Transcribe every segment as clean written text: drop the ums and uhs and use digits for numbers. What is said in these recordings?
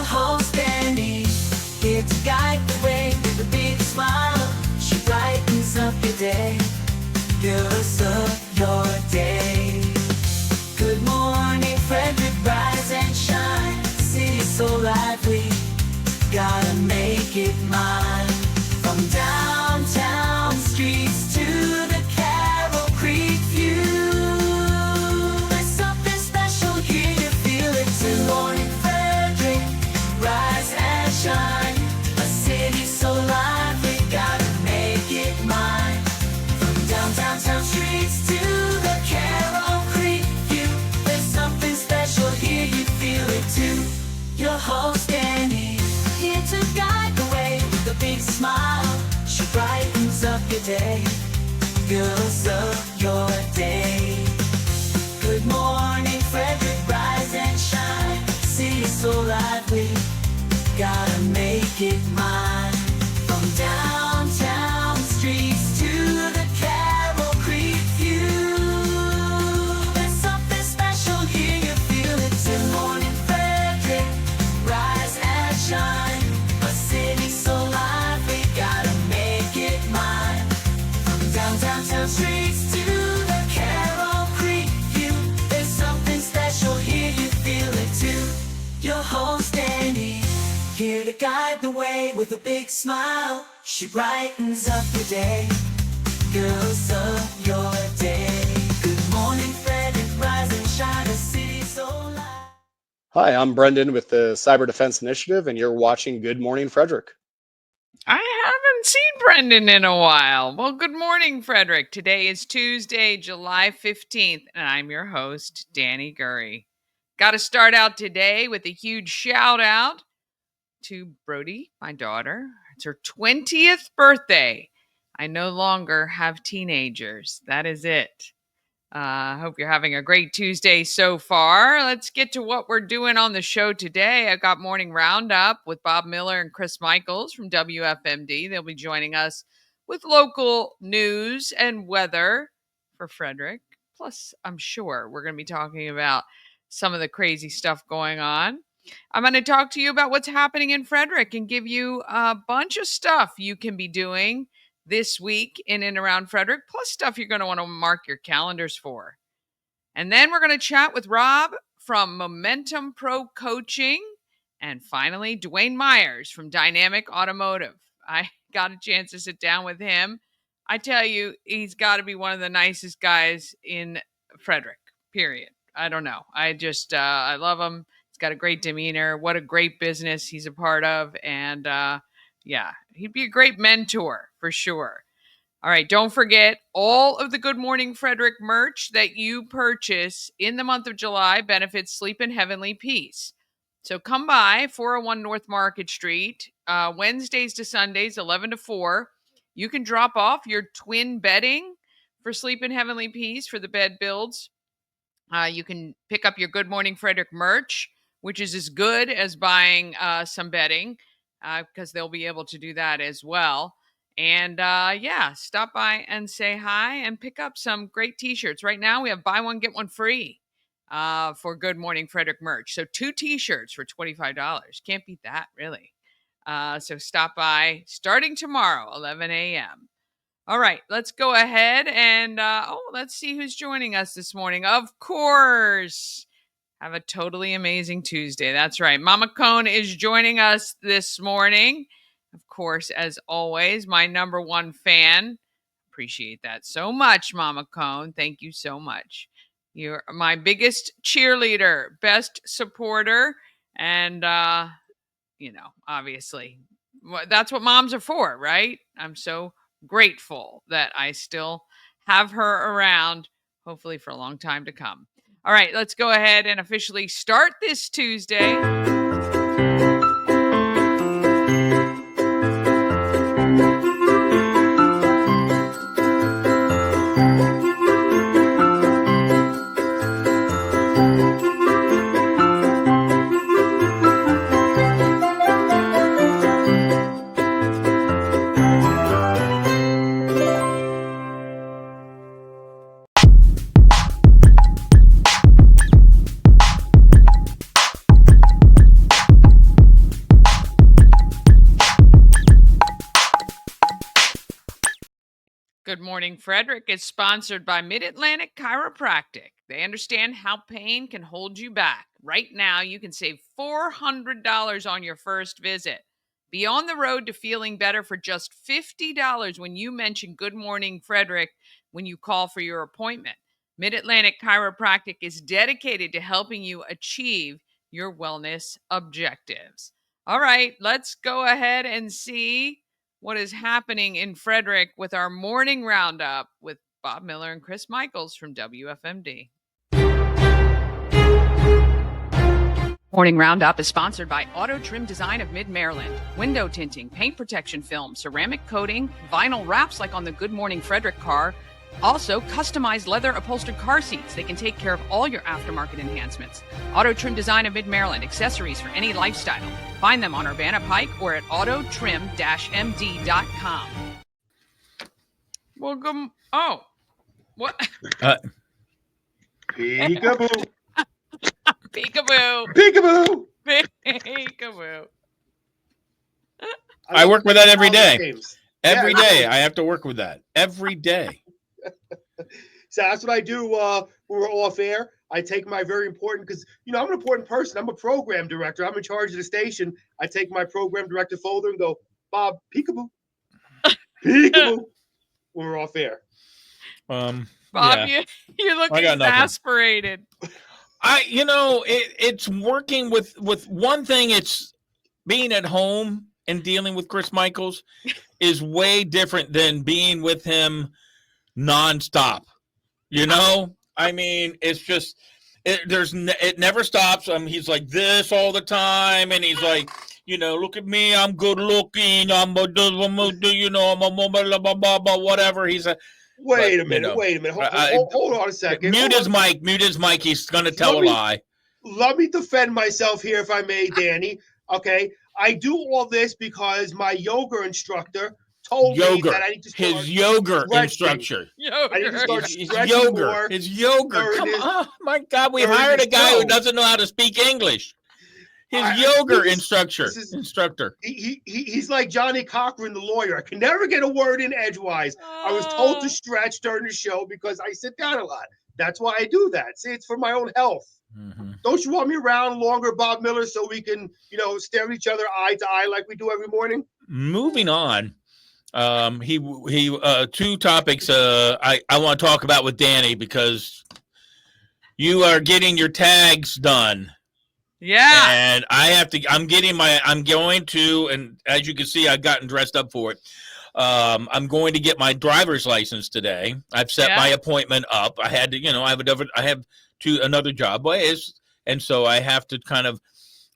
host Dani, here to guide the way with a big smile. She brightens up your day, fills up your day. Good morning Frederick, rise and shine. The city's so lively, gotta make it mine. From downtown streets to the Carroll Creek view, there's something special here, you feel it too. Good morning Frederick, rise and shine. A city so lively, gotta make it mine. From downtown streets to the Carroll Creek view, there's something special here, you feel it too. Your host Dani, here to guide the way with a big smile. She brightens up your day, fills up your day. Good morning Frederick, rise and shine. City's so lively, gotta make it mine. From downtown streets to the Carroll Creek view, there's something special here, you feel it too. Good morning Frederick, rise and shine. A city so lively, gotta make it mine. From downtown streets to the Carroll Creek view, there's something special here, you feel it too. Your host Dani, here to guide the way with a big smile. She brightens up your day, fills up your day. Good morning Frederick, rise and shine. A city so lively. Hi, I'm Brendan with the Cyber Defense Initiative, and you're watching Good Morning Frederick. I haven't seen Brendan in a while. Well, good morning, Frederick. Today is Tuesday, July 15th, and I'm your host, Dani Gurrie. Got to start out today with a huge shout out to Brodie, my daughter. It's her 20th birthday. I no longer have teenagers. That is it. I hope you're having a great Tuesday so far. Let's get to what we're doing on the show today. I've got Morning Roundup with Bob Miller and Chris Michaels from WFMD. They'll be joining us with local news and weather for Frederick. Plus, I'm sure we're going to be talking about some of the crazy stuff going on. I'm going to talk to you about what's happening in Frederick and give you a bunch of stuff you can be doing this week in and around Frederick, plus stuff you're going to want to mark your calendars for. And then we're going to chat with Rob from Momentum Pro Coaching. And finally, Dwayne Myers from Dynamic Automotive. I got a chance to sit down with him. I tell you, he's got to be one of the nicest guys in Frederick, period. I don't know. I love him. He's got a great demeanor. What a great business he's a part of. And, yeah, he'd be a great mentor for sure. All right, don't forget all of the Good Morning Frederick merch that you purchase in the month of July benefits Sleep in Heavenly Peace. So come by 401 North Market Street, Wednesdays to Sundays, 11 to 4. You can drop off your twin bedding for Sleep in Heavenly Peace for the bed builds. You can pick up your Good Morning Frederick merch, which is as good as buying some bedding. Because they'll be able to do that as well. And yeah, stop by and say hi and pick up some great t-shirts. Right now we have buy one, get one free for Good Morning Frederick merch. So 2 t-shirts for $25. Can't beat that, really. So stop by starting tomorrow, 11 a.m. All right, let's go ahead and let's see who's joining us this morning. Of course. Have a totally amazing Tuesday. That's right. Mama Cone is joining us this morning. Of course, as always, my number one fan. Appreciate that so much, Mama Cone. Thank you so much. You're my biggest cheerleader, best supporter, and, obviously, that's what moms are for, right? I'm so grateful that I still have her around, hopefully for a long time to come. All right, let's go ahead and officially start this Tuesday. Good Morning Frederick is sponsored by Mid-Atlantic Chiropractic. They understand how pain can hold you back. Right now, you can save $400 on your first visit. Be on the road to feeling better for just $50 when you mention Good Morning Frederick when you call for your appointment. Mid-Atlantic Chiropractic is dedicated to helping you achieve your wellness objectives. All right, let's go ahead and see what is happening in Frederick with our morning roundup with Bob Miller and Chris Michaels from WFMD. Morning Roundup is sponsored by Auto Trim Design of Mid-Maryland. Window tinting, paint protection film, ceramic coating, vinyl wraps like on the Good Morning Frederick car. Also, customized leather upholstered car seats. They can take care of all your aftermarket enhancements. Auto Trim Design of Mid-Maryland, accessories for any lifestyle. Find them on Urbana Pike or at autotrim-md.com. Welcome. Oh, what? Peekaboo. Peekaboo. Peekaboo. Peekaboo. I work with that every day. Games. Every day. I have to work with that. Every day. So that's what I do when we're off air. I take my very important, because, I'm an important person. I'm a program director. I'm in charge of the station. I take my program director folder and go, Bob, peekaboo. Peekaboo. When we're off air. Bob, yeah. you look I got nothing. exasperated. It's working with one thing. It's being at home and dealing with Chris Michaels is way different than being with him nonstop. I mean, it's just it never stops. He's like this all the time, and he's like, look at me, I'm good looking, I'm a whatever. He's a Wait a minute. Hold on a second. Mute his mic. He's gonna tell a lie. Let me defend myself here, if I may, Danny. Okay, I do all this because my yoga instructor told me that I need to start his yoga stretching. instructor. I need to start His stretching yoga. more. His yoga. Come on. Oh, my God, we hired a guy who doesn't know how to speak English. His yoga instructor. He's like Johnny Cochran, the lawyer. I can never get a word in edgewise. I was told to stretch during the show because I sit down a lot. That's why I do that. See, it's for my own health. Mm-hmm. Don't you want me around longer, Bob Miller, so we can, stare at each other eye to eye like we do every morning? Moving on. Two topics I want to talk about with Dani, because you are getting your tags done. Yeah. And I'm going to, and as you can see, I've gotten dressed up for it. I'm going to get my driver's license today. I've set my appointment up. I had to, I have another job, and so I have to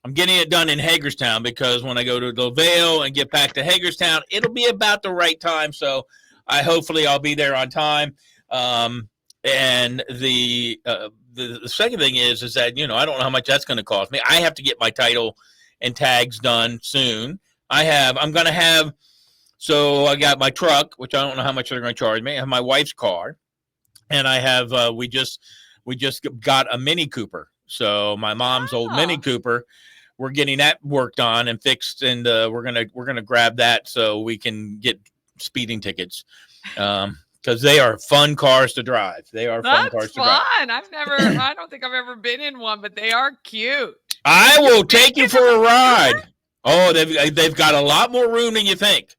I'm getting it done in Hagerstown, because when I go to the Vale and get back to Hagerstown, it'll be about the right time. So hopefully I'll be there on time. And the second thing is that, I don't know how much that's going to cost me. I have to get my title and tags done soon. So I got my truck, which I don't know how much they're going to charge me. I have my wife's car, and I have, we just got a Mini Cooper. So my mom's old Mini Cooper, we're getting that worked on and fixed, and we're gonna grab that so we can get speeding tickets, because they are fun cars to drive. They are fun cars to drive. I don't think I've ever been in one, but they are cute. I will take you for a ride. Oh, they've got a lot more room than you think.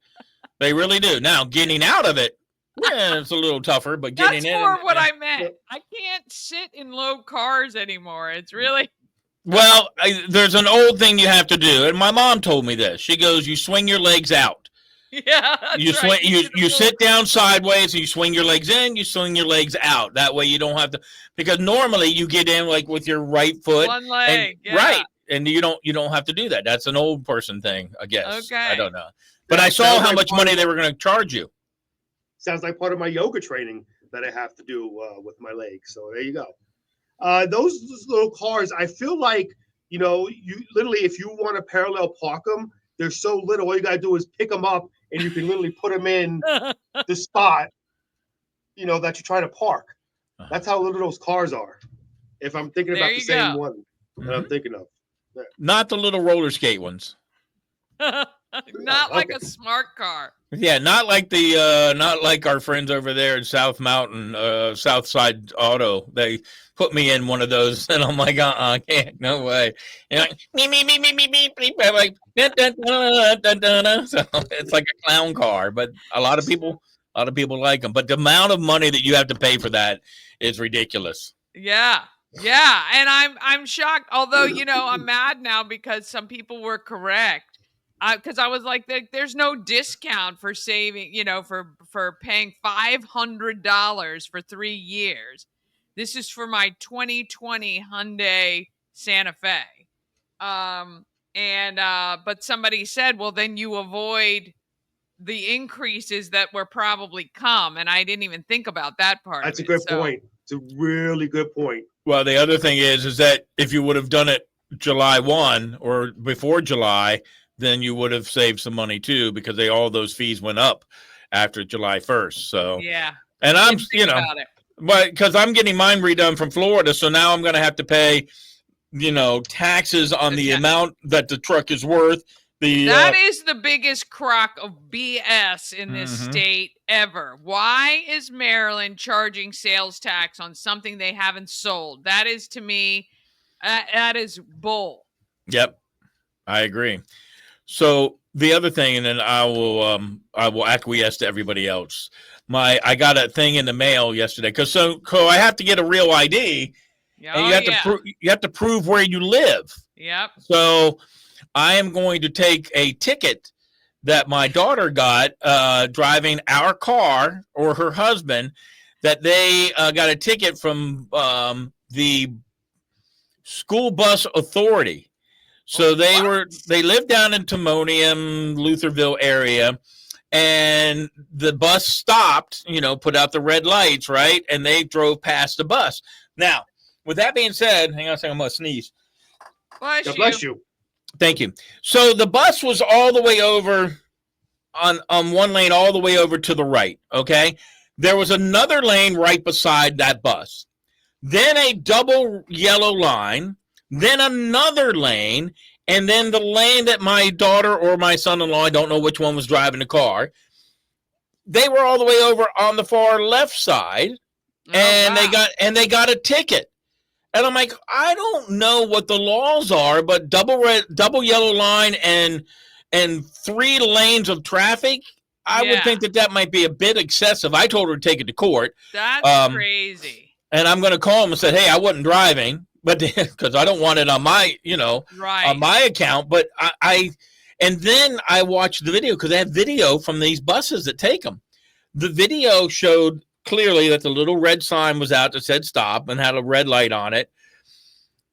They really do. Now, getting out of it, it's a little tougher, but getting in. That's more what I meant. I can't sit in low cars anymore. It's really. Well, there's an old thing you have to do, and my mom told me this. She goes, you swing your legs out. Yeah, that's right. You sit down sideways, and you swing your legs in, you swing your legs out. That way you don't have to, because normally you get in like with your right foot. One leg, right. And you don't have to do that. That's an old person thing, I guess. Okay. I don't know. But I saw how much money they were going to charge you. Sounds like part of my yoga training that I have to do with my legs. So there you go. Those little cars, I feel like, you literally, if you want to parallel park them, they're so little. All you got to do is pick them up, and you can literally put them in the spot, that you're trying to park. That's how little those cars are. If I'm thinking about the same one that I'm thinking of. Yeah. Not the little roller skate ones. Not like a smart car. Yeah, not like not like our friends over there in South Mountain, Southside Auto. They put me in one of those, and I'm like, I can't, no way. And like, me, beep, I'm like, dun, dun, dun, dun, dun, dun. So it's like a clown car, but a lot of people like them. But the amount of money that you have to pay for that is ridiculous. Yeah. Yeah, and I'm shocked. Although, I'm mad now because some people were correct. Because I was like, there's no discount for saving, for paying $500 for 3 years. This is for my 2020 Hyundai Santa Fe. But somebody said, well, then you avoid the increases that were probably come, and I didn't even think about that part That's of a it. good point. It's a really good point. Well, the other thing is that if you would have done it July 1 or before July, then you would have saved some money too, because all those fees went up after July 1st. So yeah, and I'm about it. but because I'm getting mine redone from Florida, so now I'm going to have to pay taxes on the amount that the truck is worth. That is the biggest crock of BS in this state ever. Why is Maryland charging sales tax on something they haven't sold? That is, to me, that is bull. Yep, I agree. So the other thing, and then I will acquiesce to everybody else. I got a thing in the mail yesterday because I have to get a real ID, and you have to prove where you live. Yep. So I am going to take a ticket that my daughter got driving our car, or her husband, that they got a ticket from the school bus authority. So they lived down in Timonium, Lutherville area, and the bus stopped, put out the red lights, right? And they drove past the bus. Now, with that being said, hang on a second, I'm going to sneeze. Bless you. Thank you. So the bus was all the way over on one lane, all the way over to the right, okay? There was another lane right beside that bus. Then a double yellow line, then another lane, and then the lane that my daughter or my son-in-law, I don't know which one was driving the car, they were all the way over on the far left side, they got a ticket. And I'm like, I don't know what the laws are, but double yellow line and 3 lanes of traffic, I would think that might be a bit excessive. I told her to take it to court. That's crazy. And I'm going to call him and say, hey, I wasn't driving, but because I don't want it on my, on my account. But and then I watched the video because they have video from these buses that take them. The video showed clearly that the little red sign was out that said stop and had a red light on it,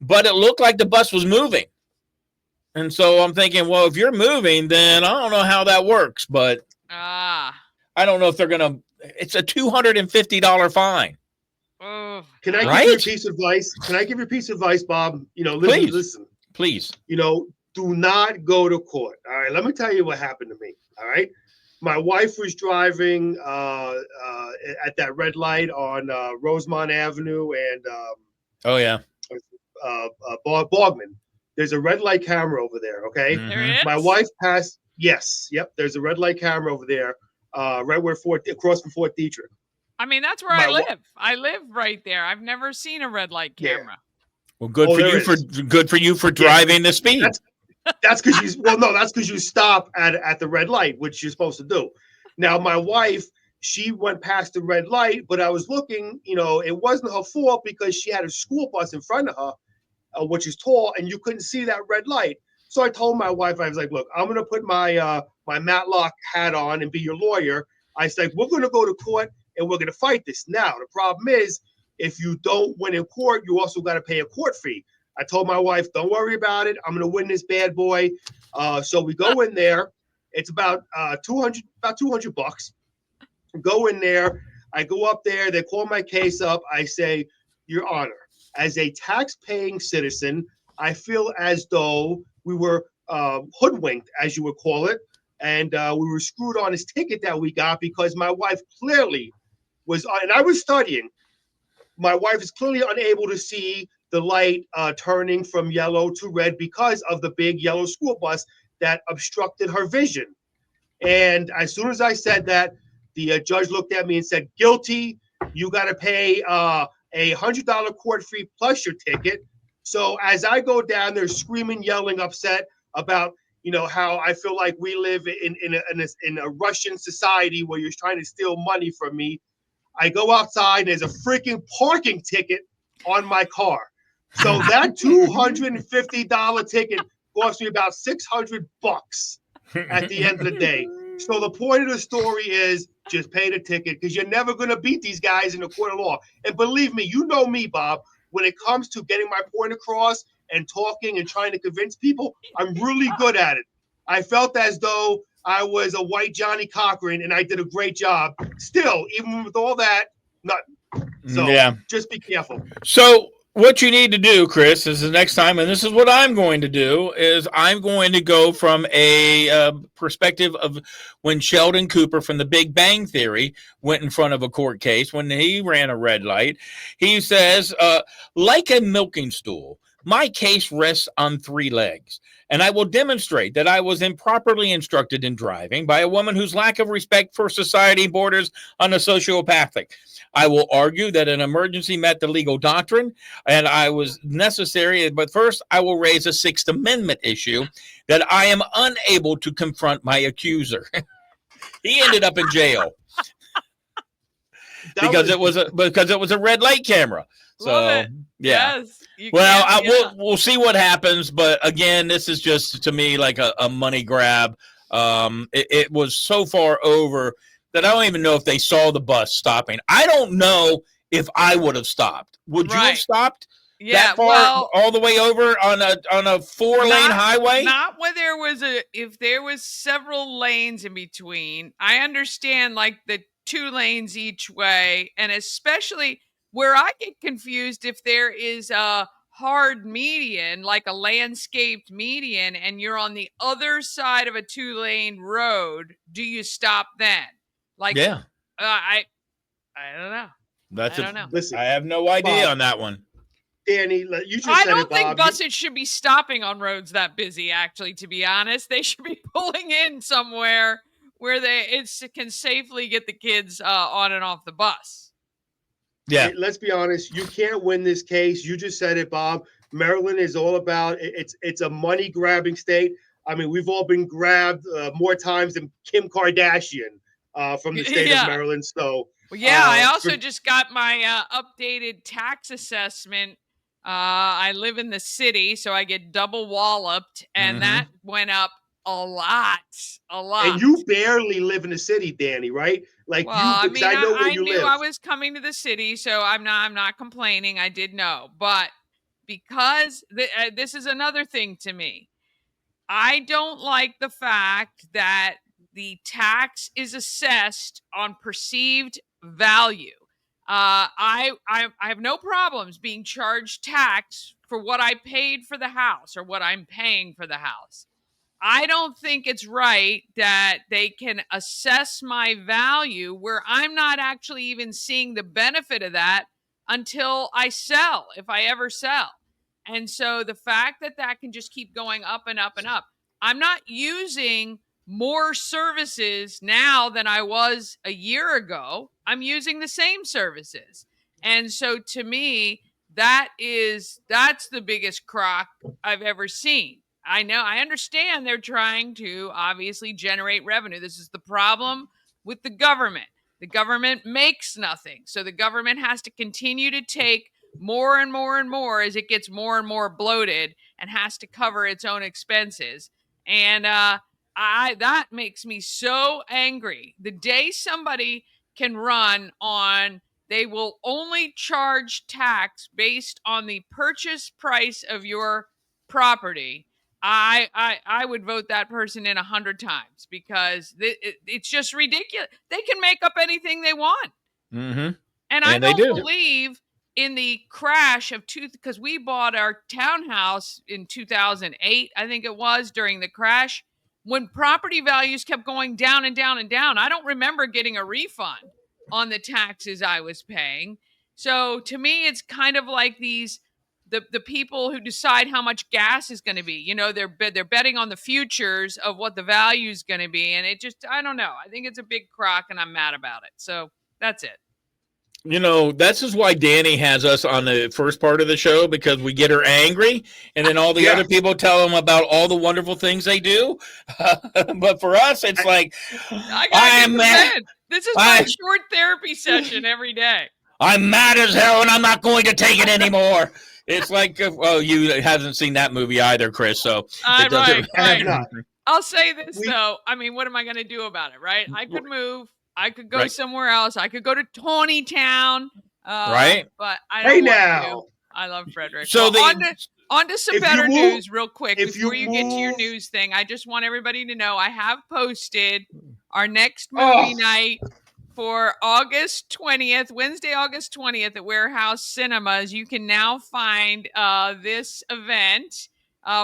but it looked like the bus was moving. And so I'm thinking, well, if you're moving, then I don't know how that works, but I don't know if they're going to, it's a $250 fine. Can I give you a piece of advice? Can I give you a piece of advice, Bob? Listen. Please. Do not go to court. All right. Let me tell you what happened to me. All right. My wife was driving at that red light on Rosemont Avenue and Bogman. There's a red light camera over there. Okay. There is? My wife passed. Yes. Yep. There's a red light camera over there, right where across from Fort Detrick. I mean, that's where I live. I live right there. I've never seen a red light camera. Yeah. Well, good for you for driving the speed. That's because that's because you stop at the red light, which you're supposed to do. Now, my wife, she went past the red light, but I was looking, it wasn't her fault because she had a school bus in front of her, which is tall, and you couldn't see that red light. So I told my wife, I was like, look, I'm going to put my my Matlock hat on and be your lawyer. I said, we're going to go to court and we're going to fight this. Now, the problem is, if you don't win in court, you also got to pay a court fee. I told my wife, don't worry about it. I'm going to win this bad boy. So we go in there. It's about $200. Go in there. I go up there. They call my case up. I say, Your Honor, as a tax-paying citizen, I feel as though we were hoodwinked, as you would call it, and we were screwed on this ticket that we got because my wife clearly was, and I was studying. My wife is clearly unable to see the light turning from yellow to red because of the big yellow school bus that obstructed her vision. And as soon as I said that, the judge looked at me and said, guilty. You got to pay a $100 court fee plus your ticket. So as I go down there screaming, yelling, upset about, how I feel like we live in a Russian society where you're trying to steal money from me, I go outside and there's a freaking parking ticket on my car. So that $250 ticket cost me about $600 at the end of the day. So the point of the story is just pay the ticket, because you're never going to beat these guys in the court of law. And believe me, you know me, Bob, when it comes to getting my point across and talking and trying to convince people, I'm really good at it. I felt as though I was a white Johnny Cochran and I did a great job. Still, even with all that, nothing. So just be careful. So what you need to do, Chris, is the next time, and this is what I'm going to do, is I'm going to go from a perspective of when Sheldon Cooper from The Big Bang Theory went in front of a court case when he ran a red light. He says, like a milking stool, my case rests on 3 legs, and I will demonstrate that I was improperly instructed in driving by a woman whose lack of respect for society borders on the sociopathic. I will argue that an emergency met the legal doctrine and I was necessary, but first I will raise a 6th Amendment issue that I am unable to confront my accuser. He ended up in jail because it was a red light camera. Love it. Yeah. Yes, we'll see what happens, but again, this is just to me like a money grab. It was so far over that I don't even know if they saw the bus stopping. I don't know if I would have stopped. Would you have stopped that far, all the way over on a 4-lane highway? Not where there was if there was several lanes in between. I understand like the 2 lanes each way, and especially where I get confused if there is a hard median, like a landscaped median, and you're on the other side of a 2-lane road. Do you stop then? Like, I don't know. I don't know. Listen, I have no idea on that one. Dani, you just I said don't it, think Bob. buses should be stopping on roads that busy, actually, to be honest. They should be pulling in somewhere where it can safely get the kids on and off the bus. Yeah. Let's be honest. You can't win this case. You just said it, Bob. Maryland is all about it's a money grabbing state. I mean, we've all been grabbed more times than Kim Kardashian from the state of Maryland. So, I also just got my updated tax assessment. I live in the city, so I get double walloped, and that went up a lot. And you barely live in the city, Dani, right? Like, I know where you live. I was coming to the city, so I'm not complaining. I did know, but because this is another thing to me, I don't like the fact that the tax is assessed on perceived value. I have no problems being charged tax for what I paid for the house or what I'm paying for the house. I don't think it's right that they can assess my value where I'm not actually even seeing the benefit of that until I sell, if I ever sell. And so the fact that can just keep going up and up and up. I'm not using more services now than I was a year ago. I'm using the same services. And so to me, that's the biggest crock I've ever seen. I understand they're trying to obviously generate revenue. This is the problem with the government. The government makes nothing. So the government has to continue to take more and more and more as it gets more and more bloated and has to cover its own expenses. And that makes me so angry. The day somebody can run on they will only charge tax based on the purchase price of your property, I would vote that person in 100 times because it's just ridiculous. They can make up anything they want. And I don't believe in the crash of because we bought our townhouse in 2008, I think it was, during the crash, when property values kept going down and down and down. I don't remember getting a refund on the taxes I was paying. So to me, it's kind of like these the people who decide how much gas is going to be. They're betting on the futures of what the value is going to be, and it just, I don't know. I think it's a big crock, and I'm mad about it. So that's it. This is why Dani has us on the first part of the show, because we get her angry, and then all the other people tell them about all the wonderful things they do. But for us, it's like, I'm mad. This is my short therapy session every day. I'm mad as hell, and I'm not going to take it anymore. It's like, well, you haven't seen that movie either, Chris. So right. I'll say this though. I mean, what am I going to do about it? Right? I could move. I could go somewhere else. I could go to Tawny Town. Right. But I don't want to. I love Frederick. So on to some better news real quick before you get to your news thing. I just want everybody to know I have posted our next movie night for August 20th, Wednesday, August 20th at Warehouse Cinemas. You can now find this event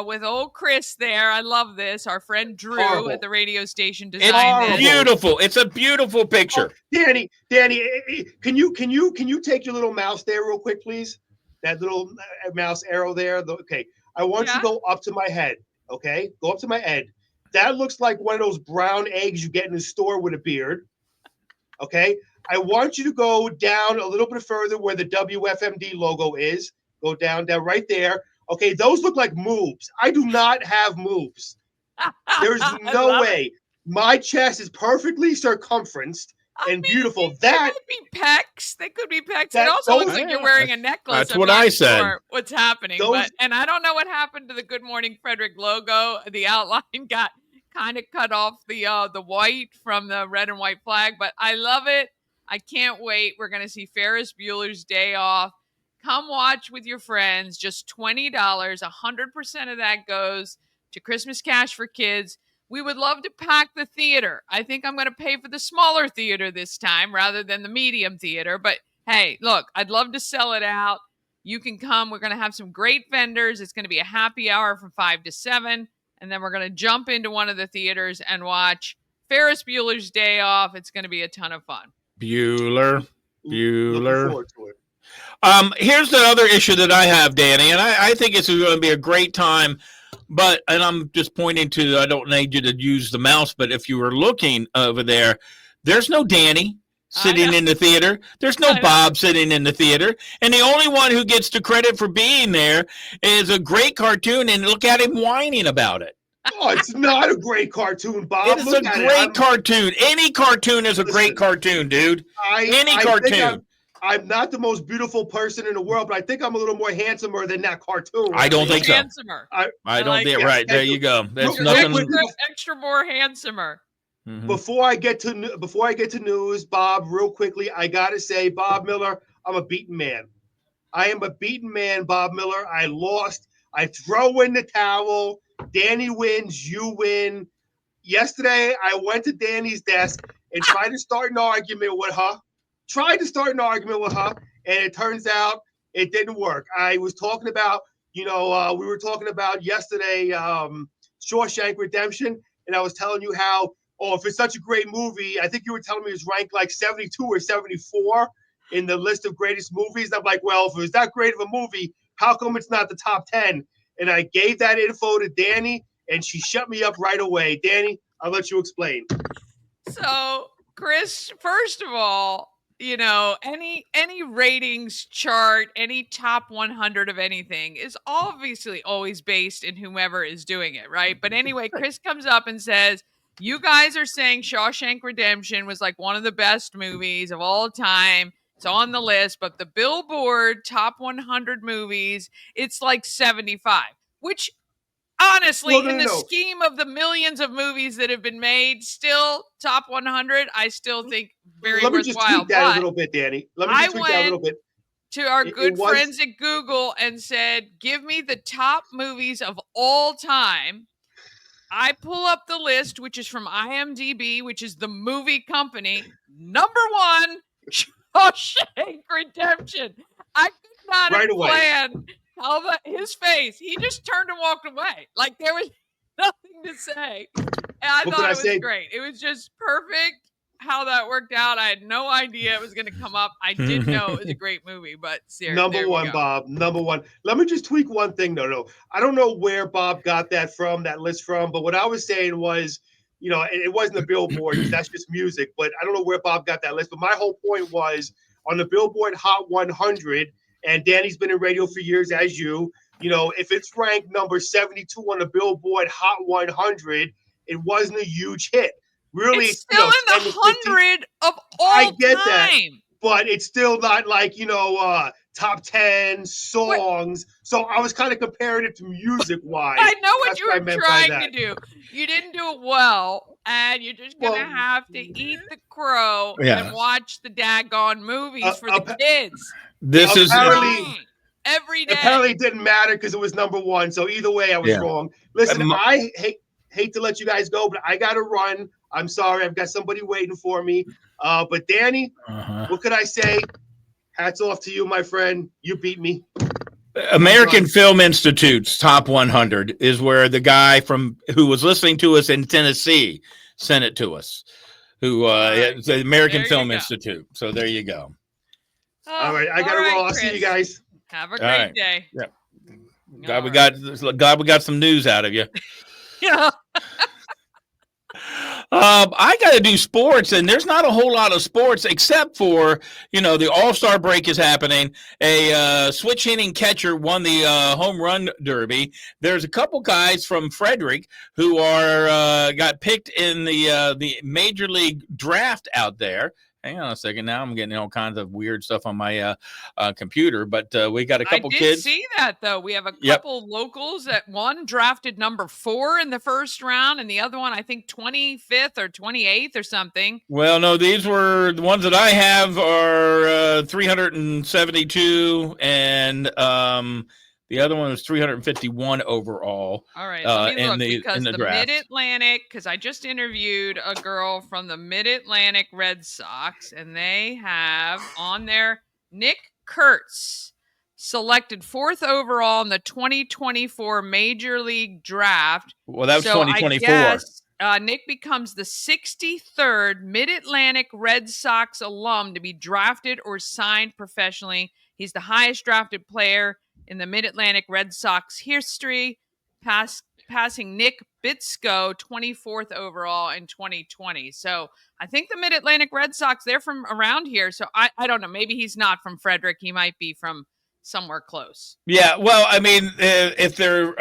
with old Chris there. I love this. Our friend Drew at the radio station designed this. Beautiful. It's a beautiful picture. Danny, can you take your little mouse there real quick, please? That little mouse arrow there. Okay. I want you to go up to my head. Okay. Go up to my head. That looks like one of those brown eggs you get in the store with a beard. Okay. I want you to go down a little bit further where the WFMD logo is. Go down right there. Okay. Those look like moves. I do not have moves. There's no way. My chest is perfectly circumferenced and beautiful. That could be pecs. They could be pecs. It also looks like you're wearing a necklace. That's what I said. Sure what's happening? And I don't know what happened to the Good Morning Frederick logo. The outline got kind of cut off the white from the red and white flag, but I love it. I can't wait. We're going to see Ferris Bueller's Day Off. Come watch with your friends. Just $20. 100% of that goes to Christmas Cash for Kids. We would love to pack the theater. I think I'm going to pay for the smaller theater this time rather than the medium theater. But hey, look, I'd love to sell it out. You can come. We're going to have some great vendors. It's going to be a happy hour from 5 to 7. And then we're going to jump into one of the theaters and watch Ferris Bueller's Day Off. It's going to be a ton of fun. Bueller. Looking forward to it. Here's the other issue that I have, Dani, and I think it's going to be a great time. And I'm just pointing to, I don't need you to use the mouse, but if you were looking over there, there's no Dani sitting in the theater. There's no Bob sitting in the theater. And the only one who gets the credit for being there is a great cartoon, and look at him whining about it. Oh, it's not a great cartoon, Bob. It's a great cartoon. Any cartoon is a great cartoon, dude. Any cartoon. I'm not the most beautiful person in the world, but I think I'm a little more handsomer than that cartoon. I don't think so. Handsomer. I don't think right. There you go. There's nothing extra more handsomer. Mm-hmm. Before I get to news, Bob, real quickly, I gotta say, Bob Miller, I'm a beaten man. I am a beaten man, Bob Miller. I lost. I throw in the towel. Dani wins. You win. Yesterday, I went to Dani's desk and tried to start an argument with her. And it turns out it didn't work. I was talking about, we were talking about yesterday, Shawshank Redemption, and I was telling you how, if it's such a great movie, I think you were telling me it's ranked like 72 or 74 in the list of greatest movies. I'm like, well, if it was that great of a movie, how come it's not the top 10? And I gave that info to Dani, and she shut me up right away. Dani, I'll let you explain. So, Chris, first of all, any ratings chart, any top 100 of anything is obviously always based in whomever is doing it, right? But anyway, Chris comes up and says, you guys are saying Shawshank Redemption was like one of the best movies of all time. It's on the list, but the Billboard top 100 movies, it's like 75, which honestly, in the scheme of the millions of movies that have been made, still top 100, I still think very worthwhile. Let me just tweak that a little bit, Dani. I went to our good friends at Google and said, give me the top movies of all time. I pull up the list, which is from IMDb, which is the movie company. Number 1, Shawshank Redemption. I could not have planned his face. He just turned and walked away. Like there was nothing to say. And I thought it was great. It was just perfect. how that worked out. I had no idea it was going to come up. I did know it was a great movie, but Number there we one, go. Bob. Number one. Let me just tweak one thing. No. I don't know where Bob got that list from, but what I was saying was, it wasn't the Billboard because that's just music, but I don't know where Bob got that list. But my whole point was on the Billboard Hot 100, and Danny's been in radio for years, as you, if it's ranked number 72 on the Billboard Hot 100, it wasn't a huge hit. Really, it's still in the 100 of all I get time. That, but it's still not like, top 10 songs. So I was kind of comparing it to music-wise. I know what you were trying to do. You didn't do it well, and you're just going to have to eat the crow and watch the daggone movies for the kids. This is every day. Apparently it didn't matter because it was number one. So either way, I was wrong. Listen, I hate to let you guys go, but I got to run. I'm sorry. I've got somebody waiting for me. But Danny, what could I say? Hats off to you, my friend. You beat me. American Film Institute's Top 100 is where the guy who was listening to us in Tennessee sent it to us. It's the American Film Institute. So there you go. All right, I gotta roll. I'll see you guys. Have a great day. Yeah. Glad we got some news out of you. Yeah. I got to do sports, and there's not a whole lot of sports except for, the All-Star break is happening. A switch hitting catcher won the home run derby. There's a couple guys from Frederick who got picked in the major league draft out there. Hang on a second. Now I'm getting all kinds of weird stuff on my computer, but we got a couple kids. I did see that, though. We have a couple locals that one drafted number 4 in the first round, and the other one, I think, 25th or 28th or something. Well, no, these were the ones that I have are 372, and the other one was 351 overall. All right, let me look because the draft. Mid-Atlantic, because I just interviewed a girl from the Mid-Atlantic Red Sox, and they have on there Nick Kurtz, selected 4th overall in the 2024 Major League Draft. Well, that was 2024. I guess, Nick becomes the 63rd Mid-Atlantic Red Sox alum to be drafted or signed professionally. He's the highest drafted player in the Mid-Atlantic Red Sox history, passing Nick Bitsko, 24th overall in 2020. So I think the Mid-Atlantic Red Sox, they're from around here. So I don't know. Maybe he's not from Frederick. He might be from somewhere close. Yeah, well, I mean, if they're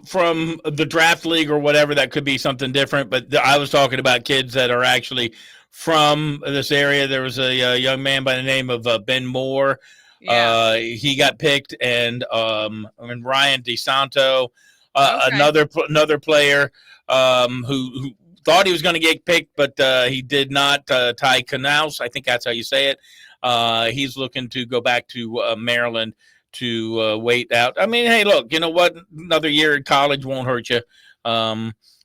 from the draft league or whatever, that could be something different. But I was talking about kids that are actually from this area. There was a young man by the name of Ben Moore. Yeah. He got picked, and Ryan DeSanto, another player who thought he was going to get picked, but he did not. Ty Knaus, I think that's how you say it. He's looking to go back to Maryland to wait out. I mean, hey, look, you know what? Another year in college won't hurt you.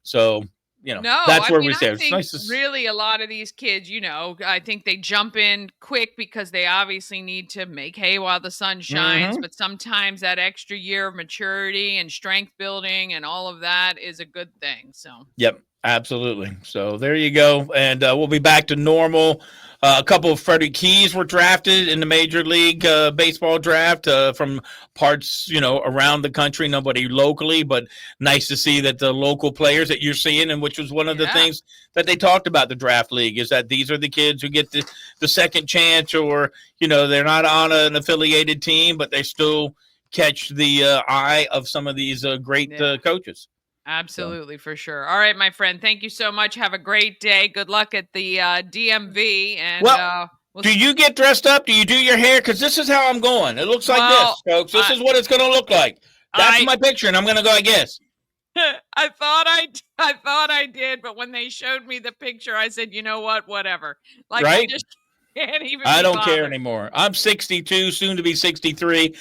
So. That's where we say. I think really a lot of these kids, I think they jump in quick because they obviously need to make hay while the sun shines. Mm-hmm. But sometimes that extra year of maturity and strength building and all of that is a good thing. So. Yep. Absolutely. So there you go. And we'll be back to normal. A couple of Freddie Keys were drafted in the Major League Baseball draft from parts, around the country, nobody locally, but nice to see that the local players that you're seeing, and which was one of the things that they talked about the draft league, is that these are the kids who get the second chance, or, they're not on an affiliated team, but they still catch the eye of some of these great coaches. Absolutely, for sure. All right, my friend. Thank you so much. Have a great day. Good luck at the DMV. And do you get dressed up? Do you do your hair? Because this is how I'm going. It looks like this, folks. This is what it's going to look like. That's my picture, and I'm going to go, I guess. I thought I did, but when they showed me the picture, I said, you know what? Whatever. Like, right? I just can't even. I don't care anymore. I'm 62, soon to be 63.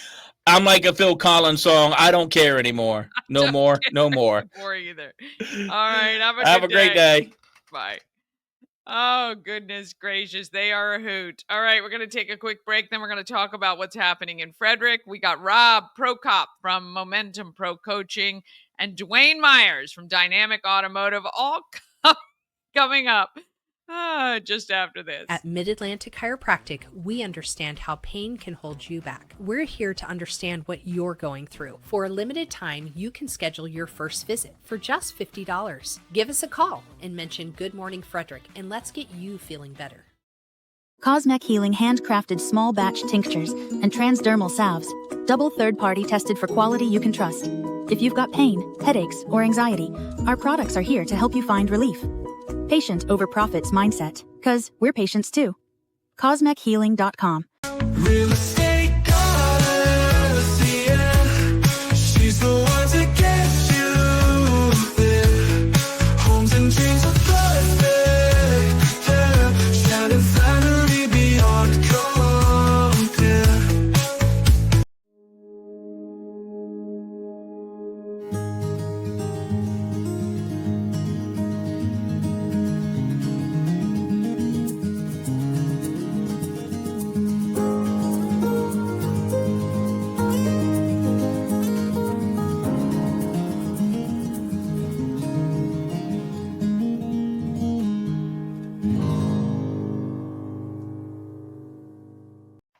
I'm like a Phil Collins song. I don't care anymore. No more. No more. Or either. All right. Have a great day. Bye. Oh, goodness gracious. They are a hoot. All right. We're going to take a quick break. Then we're going to talk about what's happening in Frederick. We got Rob Prokop from Momentum Pro Coaching and Dwayne Myers from Dynamic Automotive all coming up. just after this. At Mid-Atlantic Chiropractic, we understand how pain can hold you back. We're here to understand what you're going through. For a limited time, you can schedule your first visit for just $50. Give us a call and mention Good Morning Frederick, and let's get you feeling better. Cosmec Healing handcrafted small batch tinctures and transdermal salves, double third-party tested for quality you can trust. If you've got pain, headaches, or anxiety, our products are here to help you find relief. Patient over profits mindset, 'cause we're patients too. CosmecHealing.com. Real estate goddess, yeah. She's the one to get you there. Homes and dreams are perfect, yeah. Shining flattery beyond compare.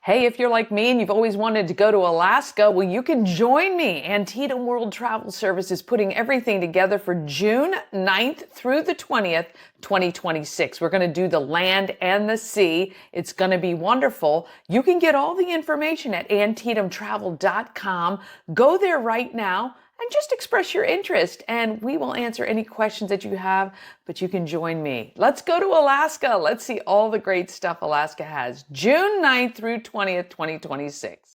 Hey, if you're like me and you've always wanted to go to Alaska, well, you can join me. Antietam World Travel Service is putting everything together for June 9th through the 20th, 2026. We're going to do the land and the sea. It's going to be wonderful. You can get all the information at antietamtravel.com. Go there right now and just express your interest, and we will answer any questions that you have, but you can join me. Let's go to Alaska. Let's see all the great stuff Alaska has. June 9th through 20th, 2026.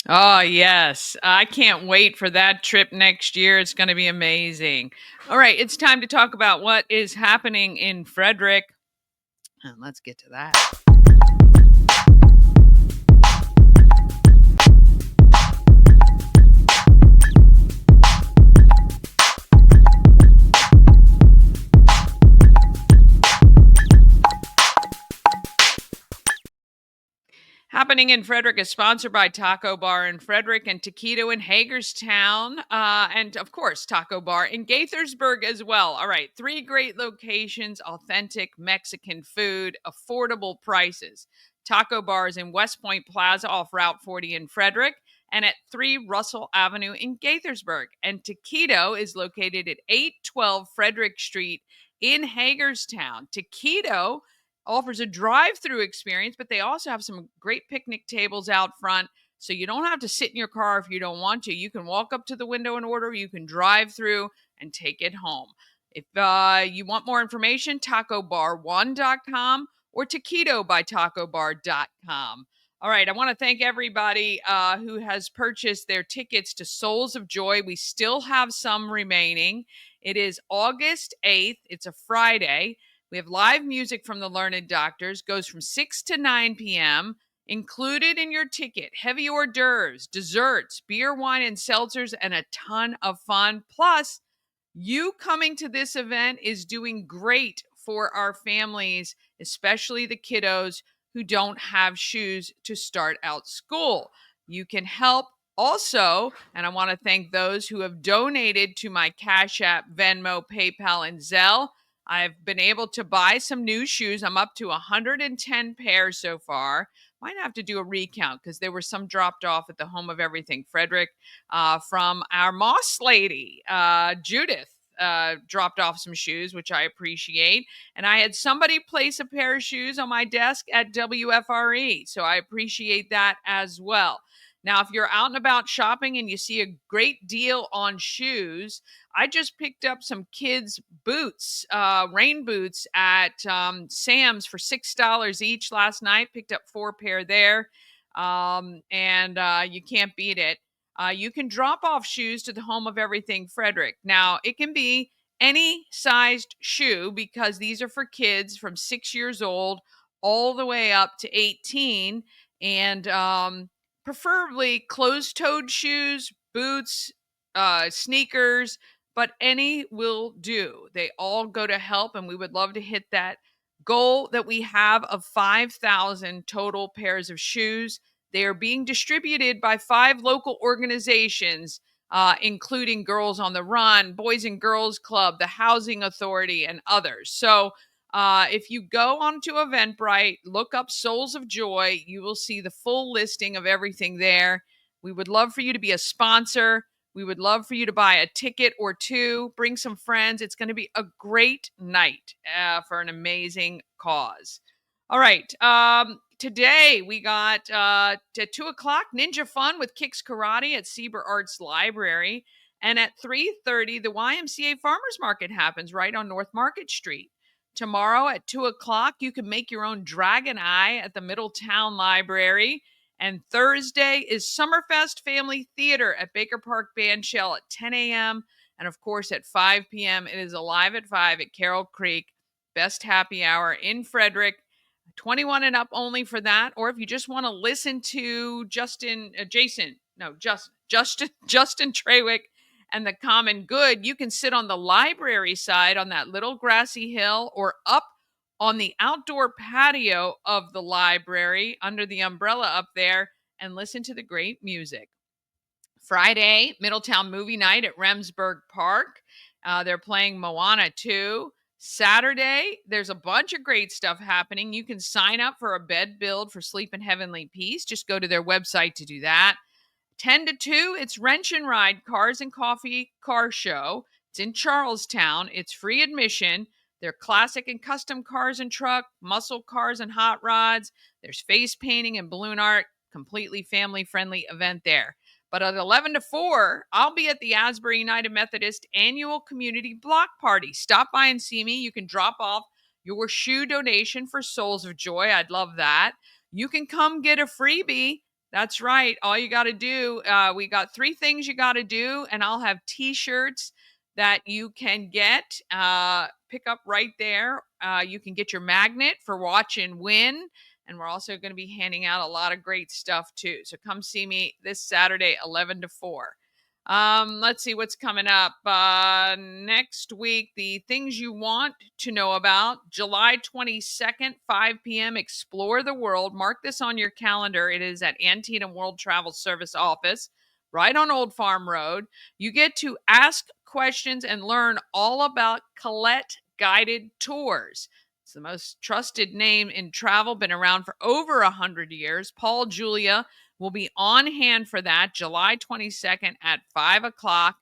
Oh, yes. I can't wait for that trip next year. It's going to be amazing. All right, it's time to talk about what is happening in Frederick. And let's get to that. Happening in Frederick is sponsored by Taco Bar in Frederick and Taquito in Hagerstown. And of course, Taco Bar in Gaithersburg as well. All right, 3 great locations, authentic Mexican food, affordable prices. Taco Bars in West Point Plaza off Route 40 in Frederick and at 3 Russell Avenue in Gaithersburg. And Taquito is located at 812 Frederick Street in Hagerstown. Taquito offers a drive-through experience, but they also have some great picnic tables out front, so you don't have to sit in your car if you don't want to. You can walk up to the window and order. You can drive through and take it home. If you want more information, tacobar1.com or taquitobytacobar.com. All right, I want to thank everybody who has purchased their tickets to Souls of Joy. We still have some remaining. It is August 8th. It's a Friday. We have live music from the Learned Doctors, goes from 6 to 9 p.m. Included in your ticket, heavy hors d'oeuvres, desserts, beer, wine, and seltzers, and a ton of fun. Plus, you coming to this event is doing great for our families, especially the kiddos who don't have shoes to start out school. You can help also, and I want to thank those who have donated to my Cash App, Venmo, PayPal, and Zelle. I've been able to buy some new shoes. I'm up to 110 pairs so far. Might have to do a recount because there were some dropped off at the Home of Everything Frederick from our Moss lady, Judith. Dropped off some shoes, which I appreciate. And I had somebody place a pair of shoes on my desk at WFRE. So I appreciate that as well. Now, if you're out and about shopping and you see a great deal on shoes, I just picked up some kids' boots, rain boots at Sam's for $6 each last night. Picked up 4 pair there, and you can't beat it. You can drop off shoes to the Home of Everything Frederick. Now, it can be any sized shoe because these are for kids from 6 years old all the way up to 18, and preferably closed-toed shoes, boots, sneakers, but any will do. They all go to help, and we would love to hit that goal that we have of 5,000 total pairs of shoes. They are being distributed by 5 local organizations, including Girls on the Run, Boys and Girls Club, the Housing Authority, and others. So If you go onto Eventbrite, look up Souls of Joy, you will see the full listing of everything there. We would love for you to be a sponsor. We would love for you to buy a ticket or two, bring some friends. It's going to be a great night for an amazing cause. All right. Today we got at 2 o'clock Ninja Fun with Kicks Karate at Sieber Arts Library. And at 3:30, the YMCA Farmers Market happens right on North Market Street. Tomorrow at 2 o'clock, you can make your own Dragon Eye at the Middletown Library. And Thursday is Summerfest Family Theater at Baker Park Bandshell at 10 a.m. And of course, at 5 p.m., it is Alive at 5 at Carroll Creek. Best happy hour in Frederick. 21 and up only for that. Or if you just want to listen to Justin Trawick and the Common Good, you can sit on the library side on that little grassy hill or up on the outdoor patio of the library under the umbrella up there and listen to the great music. Friday, Middletown Movie Night at Remsburg Park. They're playing Moana 2. Saturday, there's a bunch of great stuff happening. You can sign up for a bed build for Sleep in Heavenly Peace. Just go to their website to do that. 10 to 2, it's Wrench and Ride Cars and Coffee Car Show. It's in Charlestown. It's free admission. They're classic and custom cars and truck, muscle cars and hot rods. There's face painting and balloon art. Completely family-friendly event there. But at 11 to 4, I'll be at the Asbury United Methodist Annual Community Block Party. Stop by and see me. You can drop off your shoe donation for Souls of Joy. I'd love that. You can come get a freebie. That's right. All you got to do, we got 3 things you got to do, and I'll have T-shirts that you can get, pick up right there. You can get your magnet for Watch and Win. And we're also going to be handing out a lot of great stuff too. So come see me this Saturday, 11 to 4. Let's see what's coming up. Next week, the things you want to know about. July 22nd, 5 p.m., Explore the World. Mark this on your calendar. It is at Antietam World Travel Service Office, right on Old Farm Road. You get to ask questions and learn all about Colette Guided Tours. It's the most trusted name in travel, been around for over 100 years. Paul Julia will be on hand for that July 22nd at 5 o'clock.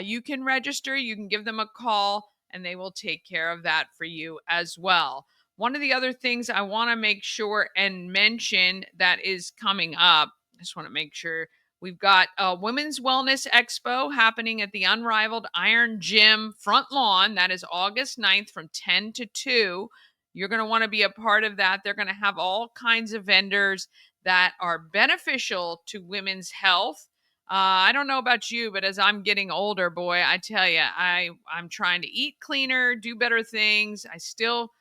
You can register, you can give them a call, and they will take care of that for you as well. One of the other things I want to make sure and mention that is coming up, I just want to make sure we've got a Women's Wellness Expo happening at the Unrivaled Iron Gym front lawn. That is August 9th from 10 to 2. You're going to want to be a part of that. They're going to have all kinds of vendors that are beneficial to women's health. I don't know about you, but as I'm getting older, boy, I tell you, I'm trying to eat cleaner, do better things. I still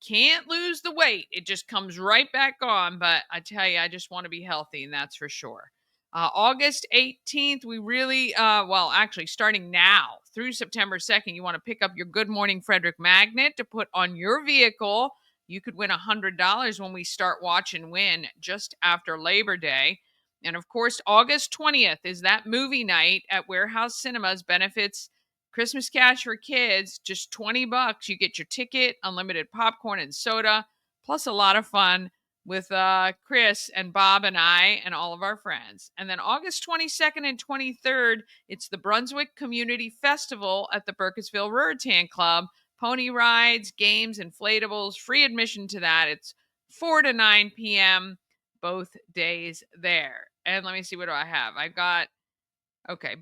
can't lose the weight. It just comes right back on. But I tell you, I just want to be healthy, and that's for sure. August 18th, we really, actually starting now through September 2nd, you want to pick up your Good Morning Frederick magnet to put on your vehicle. You could win $100 when we start Watch and Win just after Labor Day. And of course, August 20th is that movie night at Warehouse Cinemas. Benefits Christmas cash for kids, just $20. You get your ticket, unlimited popcorn and soda, plus a lot of fun with Chris and Bob and I and all of our friends. And then August 22nd and 23rd, it's the Brunswick Community Festival at the Burkittsville Ruritan Club. Pony rides, games, inflatables, free admission to that. It's 4 to 9 p.m. both days there. And let me see, what do I have? I've got,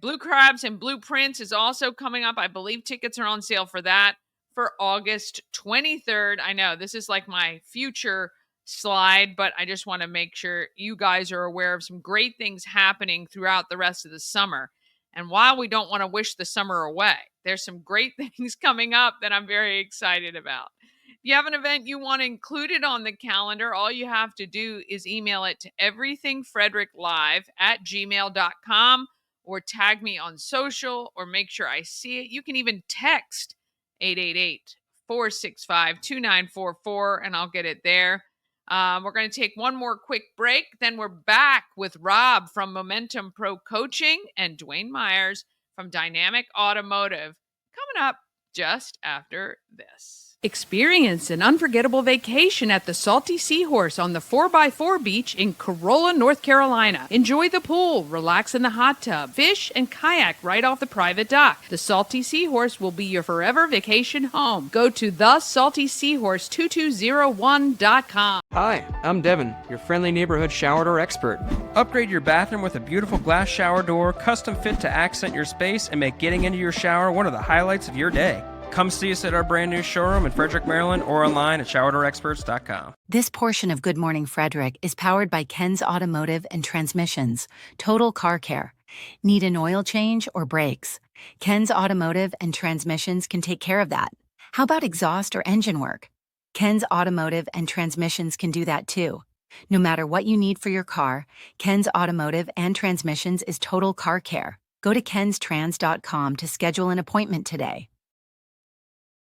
Blue Crabs and Blueprints is also coming up. I believe tickets are on sale for that for August 23rd. I know this is like my future slide, but I just want to make sure you guys are aware of some great things happening throughout the rest of the summer. And while we don't want to wish the summer away, there's some great things coming up that I'm very excited about. If you have an event you want included on the calendar, all you have to do is email it to everythingfredericklive@gmail.com or tag me on social or make sure I see it. You can even text 888-465-2944 and I'll get it there. We're going to take one more quick break. Then we're back with Rob from Momentum Pro Coaching and Dwayne Myers from Dynamic Automotive coming up just after this. Experience an unforgettable vacation at the Salty Seahorse on the 4x4 beach in Corolla, North Carolina. Enjoy the pool, relax in the hot tub, fish, and kayak right off the private dock. The Salty Seahorse will be your forever vacation home. Go to thesaltyseahorse2201.com. Hi, I'm Devin, your friendly neighborhood shower door expert. Upgrade your bathroom with a beautiful glass shower door, custom fit to accent your space and make getting into your shower one of the highlights of your day. Come see us at our brand new showroom in Frederick, Maryland, or online at showerdoorexperts.com. This portion of Good Morning Frederick is powered by Ken's Automotive and Transmissions, Total Car Care. Need an oil change or brakes? Ken's Automotive and Transmissions can take care of that. How about exhaust or engine work? Ken's Automotive and Transmissions can do that too. No matter what you need for your car, Ken's Automotive and Transmissions is Total Car Care. Go to kenstrans.com to schedule an appointment today.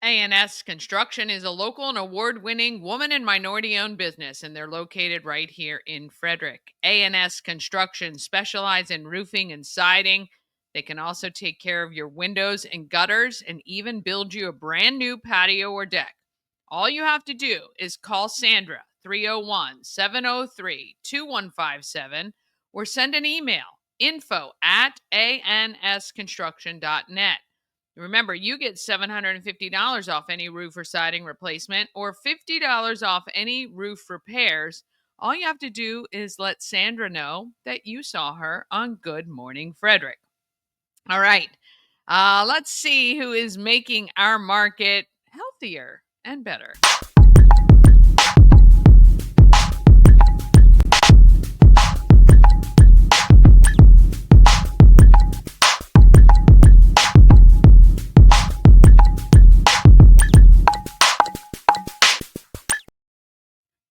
A&S Construction is a local and award-winning woman and minority-owned business, and they're located right here in Frederick. A&S Construction specializes in roofing and siding. They can also take care of your windows and gutters and even build you a brand new patio or deck. All you have to do is call Sandra, 301-703-2157, or send an email, info@ansconstruction.net. Remember, you get $750 off any roof or siding replacement or $50 off any roof repairs. All you have to do is let Sandra know that you saw her on Good Morning Frederick. All right, let's see who is making our market healthier and better.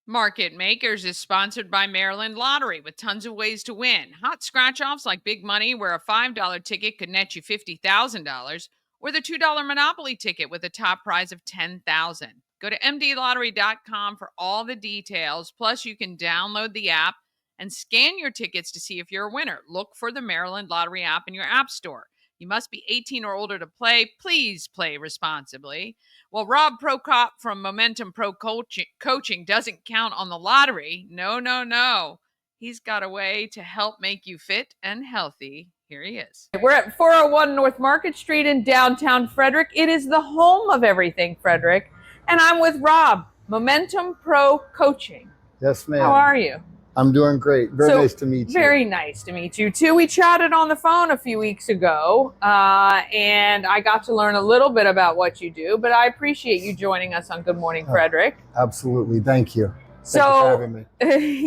Market Makers is sponsored by Maryland Lottery with tons of ways to win. Hot scratch-offs like Big Money, where a $5 ticket could net you $50,000, or the $2 Monopoly ticket with a top prize of $10,000. Go to mdlottery.com for all the details. Plus, you can download the app and scan your tickets to see if you're a winner. Look for the Maryland Lottery app in your app store. You must be 18 or older to play. Please play responsibly. Well, Rob Prokop from Momentum Pro Coaching doesn't count on the lottery. No. He's got a way to help make you fit and healthy. Here he is. We're at 401 North Market Street in downtown Frederick. It is the home of everything Frederick. And I'm with Rob, Momentum Pro Coaching. Yes, ma'am. How are you? I'm doing great. Very nice to meet you. Very nice to meet you, too. We chatted on the phone a few weeks ago, and I got to learn a little bit about what you do, but I appreciate you joining us on Good Morning Frederick. Absolutely. Thank you. Thank you for having me.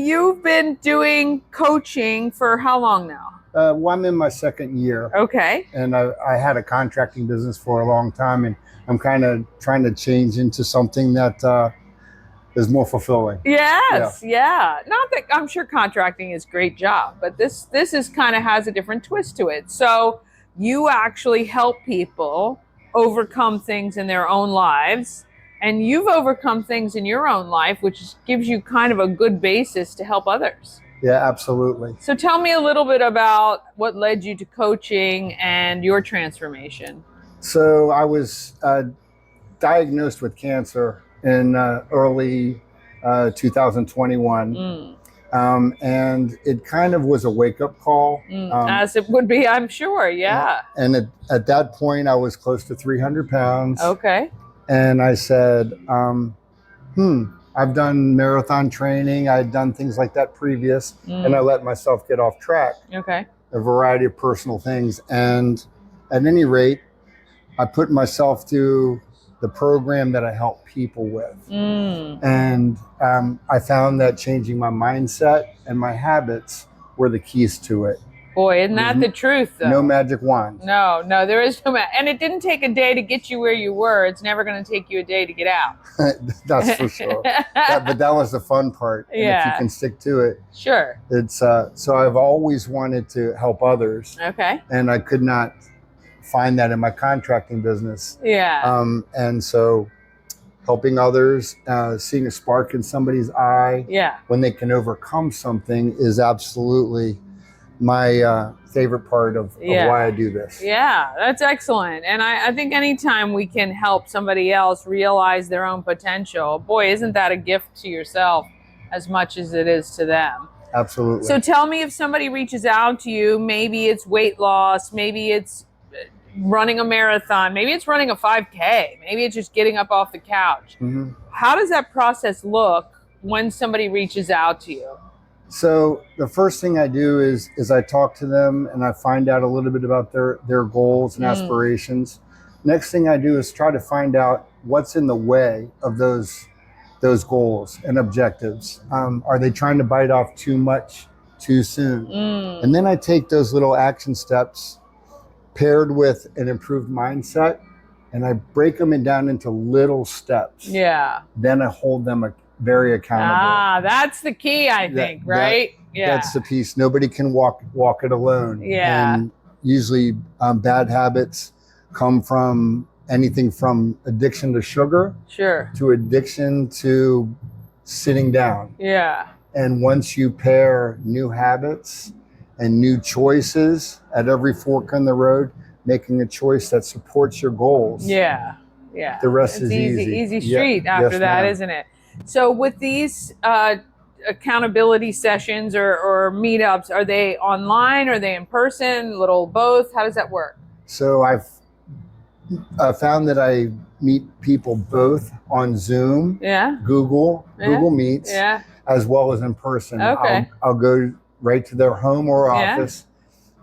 You've been doing coaching for how long now? Well, I'm in my second year. Okay. And I had a contracting business for a long time, and I'm kind of trying to change into something that is more fulfilling. Yes, yeah. Not that I'm sure contracting is a great job, but this is kind of has a different twist to it. So you actually help people overcome things in their own lives, and you've overcome things in your own life, which gives you kind of a good basis to help others. Yeah, absolutely. So tell me a little bit about what led you to coaching and your transformation. So I was diagnosed with cancer in early 2021. And it kind of was a wake-up call. As it would be, I'm sure, yeah. And at that point, I was close to 300 pounds. Okay. And I said, I've done marathon training. I'd done things like that previous, and I let myself get off track. Okay. A variety of personal things. And at any rate, I put myself through the program that I help people with. And I found that changing my mindset and my habits were the keys to it. Boy, isn't that the truth, though? No magic wand. No, there is no magic. And it didn't take a day to get you where you were. It's never going to take you a day to get out. That's for sure. But that was the fun part. And if you can stick to it. Sure. It's so I've always wanted to help others. Okay. And I could not find that in my contracting business. Yeah. And so helping others, seeing a spark in somebody's eye yeah. when they can overcome something is absolutely my favorite part of why I do this. Yeah, that's excellent. And I think anytime we can help somebody else realize their own potential, boy, isn't that a gift to yourself as much as it is to them. Absolutely. So tell me, if somebody reaches out to you, maybe it's weight loss, maybe it's running a marathon, maybe it's running a 5K, maybe it's just getting up off the couch. Mm-hmm. How does that process look when somebody reaches out to you? So the first thing I do is I talk to them and I find out a little bit about their goals and aspirations. Next thing I do is try to find out what's in the way of those goals and objectives. Are they trying to bite off too much too soon? And then I take those little action steps paired with an improved mindset, and I break them down into little steps. Yeah. Then I hold them very accountable. That's the key, I think, right? That's the piece. Nobody can walk it alone. Yeah. And usually bad habits come from anything from addiction to sugar to addiction to sitting down. Yeah. And once you pair new habits and new choices at every fork in the road, making a choice that supports your goals. Yeah. The rest is easy. Easy street after that, isn't it? So with these accountability sessions or meetups, are they online? Are they in person? A little both? How does that work? So I've found that I meet people both on Zoom, Google Meets, as well as in person. Okay. I'll go right to their home or office,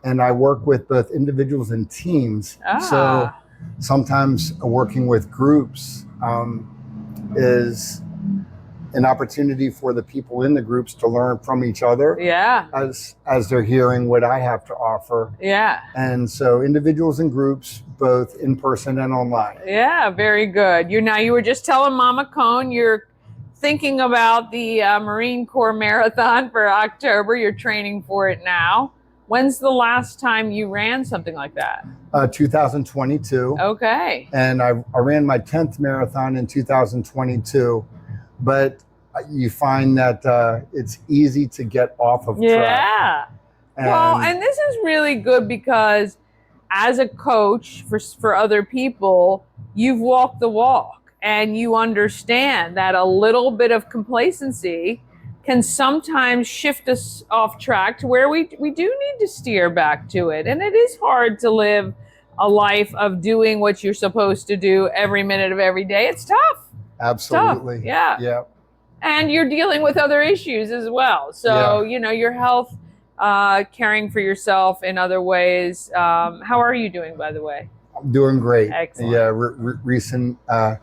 and I work with both individuals and teams. So sometimes working with groups is an opportunity for the people in the groups to learn from each other. As they're hearing what I have to offer. And so individuals and groups, both in person and online. Very good. You were just telling Mama Cone you're thinking about the Marine Corps Marathon for October. You're training for it now. When's the last time you ran something like that? 2022. Okay. And I ran my 10th marathon in 2022. But you find that it's easy to get off of track. And this is really good because as a coach for other people, you've walked the walk and you understand that a little bit of complacency can sometimes shift us off track to where we do need to steer back to it. And it is hard to live a life of doing what you're supposed to do every minute of every day. It's tough. Absolutely. Tough. Yeah. And you're dealing with other issues as well. So, your health, caring for yourself in other ways. How are you doing, by the way? I'm doing great. Excellent. Yeah.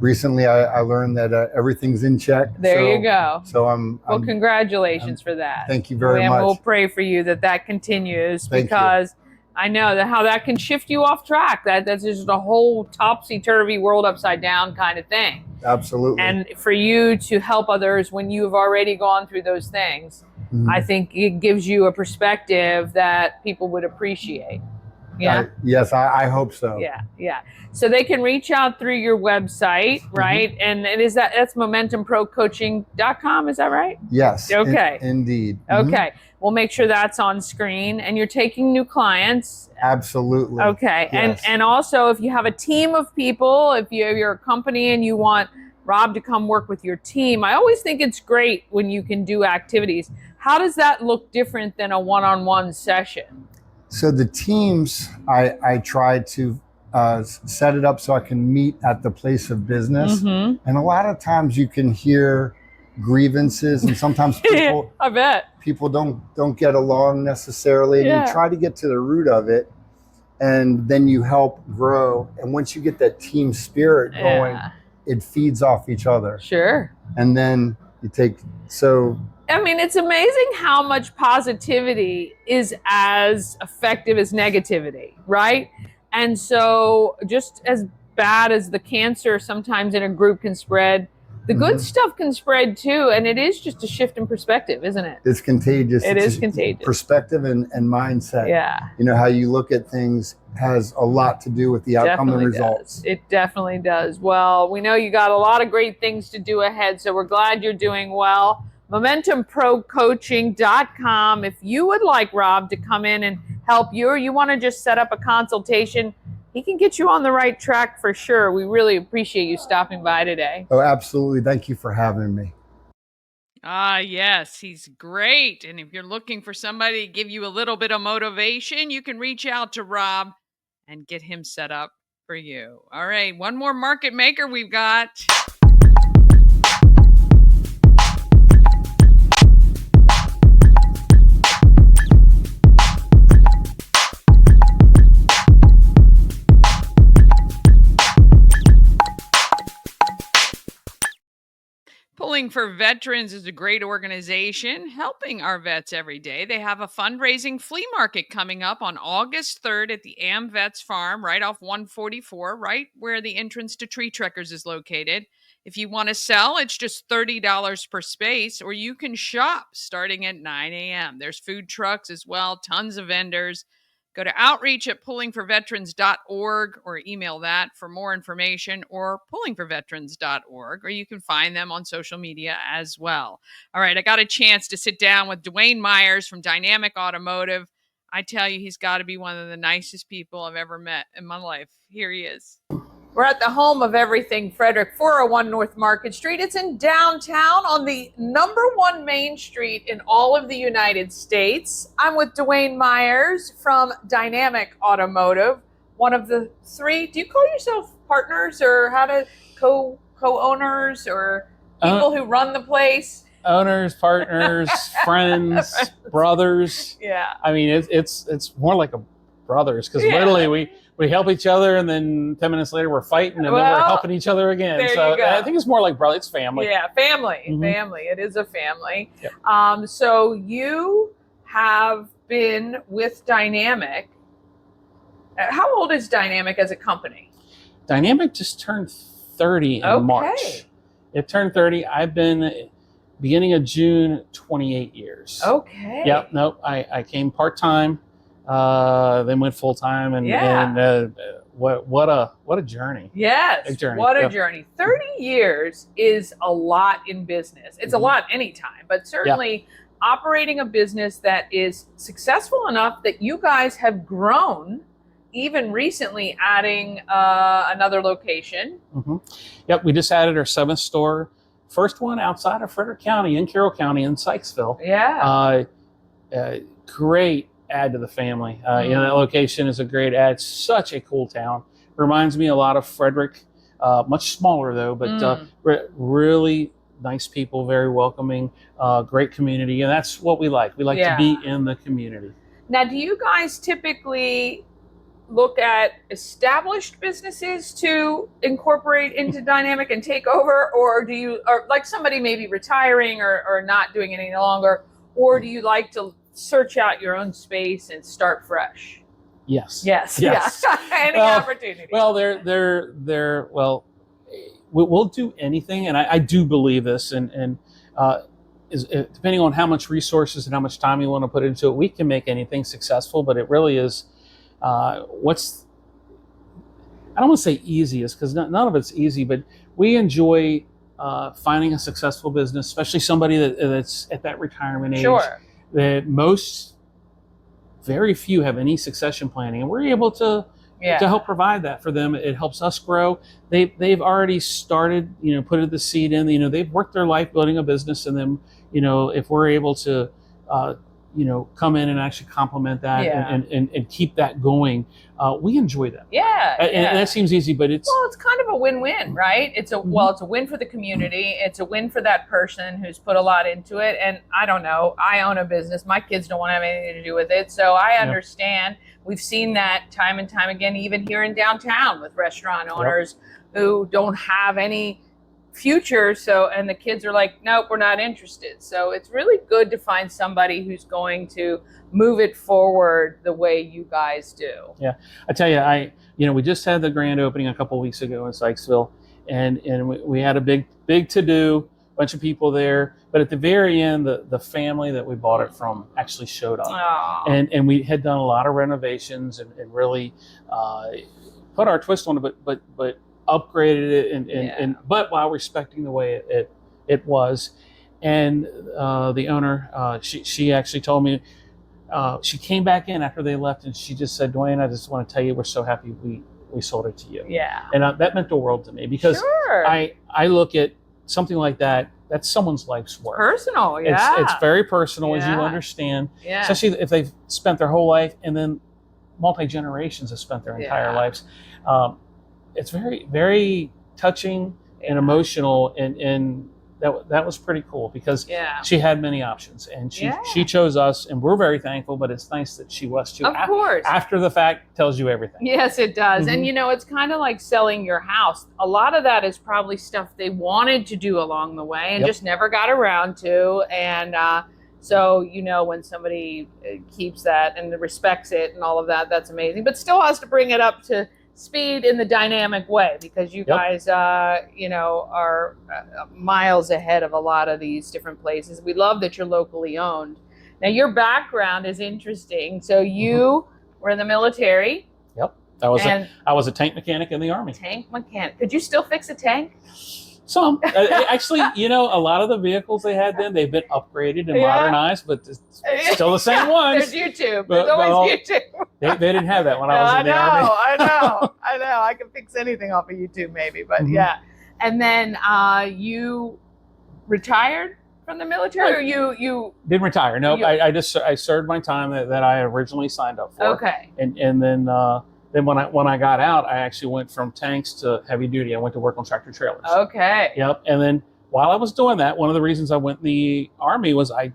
Recently, I learned that everything's in check. There you go. So well, congratulations for that. Thank you very much. And we'll pray for you that continues because I know how that can shift you off track. That's just a whole topsy-turvy world upside down kind of thing. Absolutely. And for you to help others when you've already gone through those things, I think it gives you a perspective that people would appreciate. Yes, I hope so. Yeah. So they can reach out through your website, right? And that's momentumprocoaching.com, is that right? Yes. Okay. Indeed. Okay. We'll make sure that's on screen. And you're taking new clients. Absolutely. Okay. Yes. And also, if you have a team of people, if you're a company and you want Rob to come work with your team, I always think it's great when you can do activities. How does that look different than a one-on-one session? So the teams, I try to set it up so I can meet at the place of business. And a lot of times you can hear grievances, and sometimes people I bet people don't get along necessarily, and you try to get to the root of it, and then you help grow. And once you get that team spirit going, it feeds off each other. Sure. And then you take I mean, it's amazing how much positivity is as effective as negativity, right? And so just as bad as the cancer sometimes in a group can spread, the good stuff can spread too. And it is just a shift in perspective, isn't it? It's contagious. It is contagious. Perspective and mindset. Yeah. How you look at things has a lot to do with the outcome and results. It definitely does. Well, we know you got a lot of great things to do ahead, so we're glad you're doing well. MomentumProCoaching.com. If you would like Rob to come in and help you, or you want to just set up a consultation, he can get you on the right track for sure. We really appreciate you stopping by today. Oh, absolutely. Thank you for having me. Yes, he's great. And if you're looking for somebody to give you a little bit of motivation, you can reach out to Rob and get him set up for you. All right, one more market maker we've got. Pulling for Veterans is a great organization helping our vets every day. They have a fundraising flea market coming up on August 3rd at the AmVets Farm right off 144, right where the entrance to Tree Trekkers is located. If you want to sell, it's just $30 per space, or you can shop starting at 9 a.m. There's food trucks as well, tons of vendors. Go to outreach@pullingforveterans.org or email that for more information, or pullingforveterans.org, or you can find them on social media as well. All right, I got a chance to sit down with Dwayne Myers from Dynamic Automotive. I tell you, he's got to be one of the nicest people I've ever met in my life. Here he is. We're at the home of everything Frederick, 401 North Market Street. It's in downtown on the #1 main street in all of the United States. I'm with Dwayne Myers from Dynamic Automotive, one of the three. Do you call yourself partners, or how to co-owners, or people who run the place? Owners, partners, friends, brothers. Yeah. I mean, it's more like a brothers, because literally we help each other, and then 10 minutes later we're fighting, and then we're helping each other again. So I think it's more like brother. It's family. Yeah, family. Mm-hmm. Family. It is a family. Yep. So you have been with Dynamic. How old is Dynamic as a company? Dynamic just turned 30 in March. It turned 30. I've been beginning of June, 28 years. Okay. Yep. Nope. I came part-time. Then went full time, and what a journey! Yes, big journey. What a journey! 30 years is a lot in business. It's a lot anytime, but certainly operating a business that is successful enough that you guys have grown, even recently adding another location. Mm-hmm. Yep, we just added our 7th store, first one outside of Frederick County, in Carroll County, in Sykesville. Yeah, great add to the family. That location is a great add. Such a cool town. Reminds me a lot of Frederick, much smaller though, but really nice people, very welcoming, great community. And that's what we like. We like to be in the community. Now, do you guys typically look at established businesses to incorporate into Dynamic and take over, or do you, or like somebody maybe retiring or not doing it any longer, or do you like to search out your own space and start fresh? Yes. Any opportunity. Well, we'll do anything, and I do believe this, and depending on how much resources and how much time you want to put into it, we can make anything successful. But it really is I don't want to say easiest, because none of it's easy, but we enjoy finding a successful business, especially somebody that's at that retirement age. Sure. That very few have any succession planning, and we're able to help provide that for them. It helps us grow. They've already started, putting the seed in. They've worked their life building a business, and then if we're able to come in and actually complement that and keep that going, we enjoy that. And that seems easy, but it's kind of a win-win, right? It's a win for the community. It's a win for that person who's put a lot into it. And I don't know, I own a business. My kids don't want to have anything to do with it. So I understand. We've seen that time and time again, even here in downtown with restaurant owners who don't have any future. And the kids are like, nope, we're not interested. So it's really good to find somebody who's going to move it forward the way you guys do. Yeah, I tell you, we just had the grand opening a couple of weeks ago in Sykesville, and we had a big to-do, bunch of people there. But at the very end, the family that we bought it from actually showed up, and we had done a lot of renovations and really put our twist on it, but upgraded it, but while respecting the way it was. and the owner, she actually told me, she came back in after they left, and she just said, Dwayne, I just want to tell you we're so happy we sold it to you. Yeah. And that meant the world to me, because Sure. I look at something like that, that's someone's life's work. Personal, yeah. It's very personal, as you Yeah. understand, Yeah. especially if they've spent their whole life, and then multi-generations have spent their entire Yeah. lives. It's very, very touching and emotional, and that was pretty cool, because Yeah. she had many options, and she Yeah. she chose us, and we're very thankful. But it's nice that she was too. Of course. After the fact tells you everything. Yes, it does. Mhm. And it's kind of like selling your house. A lot of that is probably stuff they wanted to do along the way and Yep. just never got around to. And so, when somebody keeps that and respects it and all of that, that's amazing. But still has to bring it up to speed in the dynamic way, because you Yep. guys, are miles ahead of a lot of these different places. We love that you're locally owned. Now, your background is interesting. So you were in the military. Yep. I was And- a tank mechanic in the Army. Tank mechanic. Could you still fix a tank? Some. Actually, a lot of the vehicles they had then, they've been upgraded and Yeah. modernized, but it's still the same ones. There's YouTube. But- There's always well, YouTube. They didn't have that when I was in the Army. I know. I can fix anything off of YouTube, maybe. But Mhm. yeah. And then you retired from the military, or you Didn't retire. Nope. You- I served my time that I originally signed up for. okay. And then when I got out, I actually went from tanks to heavy duty. I went to work on tractor trailers. Okay. Yep. And then while I was doing that, one of the reasons I went in the Army was I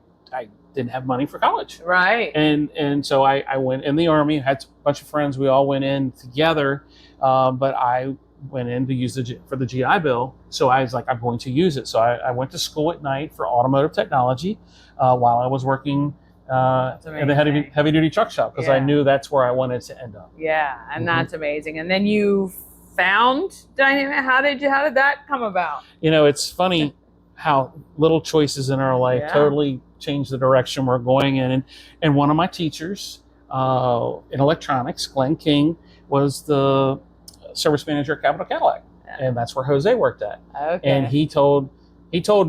didn't have money for college. Right. And so I went in the Army, had a bunch of friends. We all went in together, but I went in to use for the GI Bill. So I was like, I'm going to use it. So I went to school at night for automotive technology while I was working in the amazing. heavy duty truck shop, because I Yeah. knew that's where I wanted to end up. Yeah, and Mhm. that's amazing. And then you found Dynamic. How did that come about? It's funny how little choices in our life Yeah. totally change the direction we're going in. And one of my teachers in electronics, Glenn King, was the service manager at Capital Cadillac, and that's where Jose worked at. Okay. And he told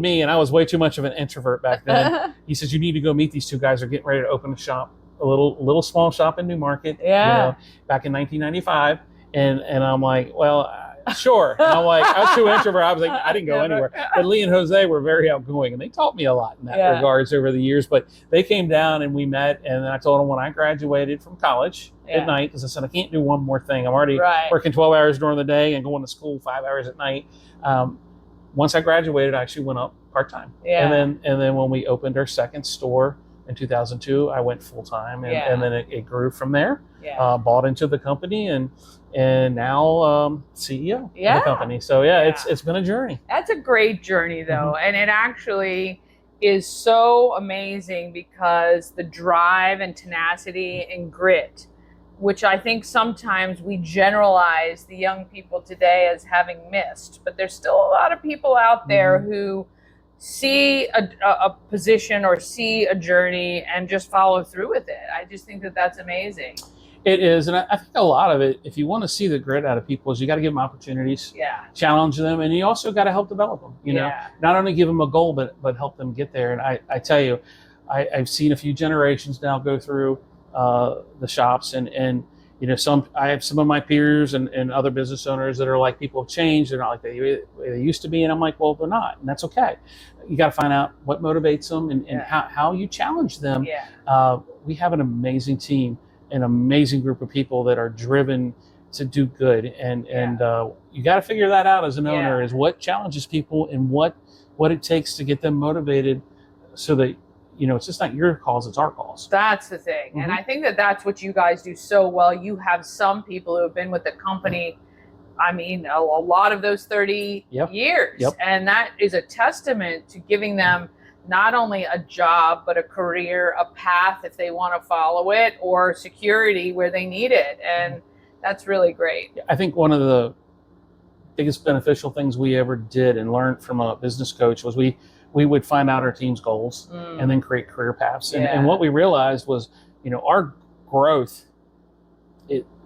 me, and I was way too much of an introvert back then. He says, you need to go meet these two guys. They're getting ready to open a shop, a little small shop in Newmarket. Yeah. Back in 1995. And I'm like, well, sure. And I'm like, I was too introvert. I was like, I didn't go anywhere. But Lee and Jose were very outgoing, and they taught me a lot in that Yeah. regards over the years. But they came down and we met, and I told them when I graduated from college Yeah. at night, because I said, I can't do one more thing. I'm already Right. working 12 hours during the day and going to school 5 hours at night. Once I graduated, I actually went up part-time. Yeah. And then when we opened our second store in 2002, I went full-time, Yeah. and then it grew from there. Yeah. Bought into the company, and now CEO Yeah. of the company. So yeah, Yeah. it's been a journey. That's a great journey, though. And it actually is so amazing, because the drive and tenacity and grit, which I think sometimes we generalize the young people today as having missed, but there's still a lot of people out there who see a position or see a journey and just follow through with it. I just think that that's amazing. It is, and I think a lot of it, if you want to see the grit out of people, is you got to give them opportunities, Yeah. challenge them, and you also got to help develop them. Yeah. Not only give them a goal, but help them get there. And I tell you, I've seen a few generations now go through the shops, and I have some of my peers and other business owners that are like, people have changed. They're not like they used to be, and I'm like, well, they're not, and that's okay. You got to find out what motivates them and how you challenge them. Yeah. We have an amazing team, an amazing group of people that are driven to do good, and you got to figure that out as an owner, is what challenges people and what it takes to get them motivated, so that it's just not your cause, it's our cause. That's the thing. And I think that that's what you guys do so well. You have some people who have been with the company, I mean, a lot of those 30 years. Yep. And that is a testament to giving them not only a job, but a career, a path if they want to follow it, or security where they need it. And that's really great. I think one of the biggest beneficial things we ever did and learned from a business coach was we would find out our team's goals and then create career paths. And what we realized was, our growth,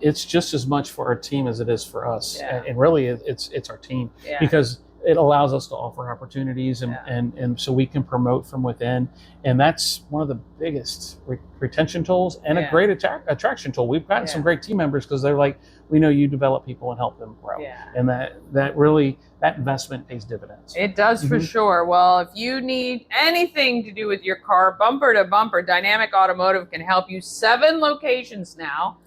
it's just as much for our team as it is for us. Yeah. And really it's our team, Yeah. because it allows us to offer opportunities, and so we can promote from within. And that's one of the biggest retention tools and a great attraction tool. We've gotten some great team members because they're like, we know you develop people and help them grow. And that really, that investment pays dividends. It does for sure. Well, if you need anything to do with your car, bumper to bumper, Dynamic Automotive can help you. 7 locations now,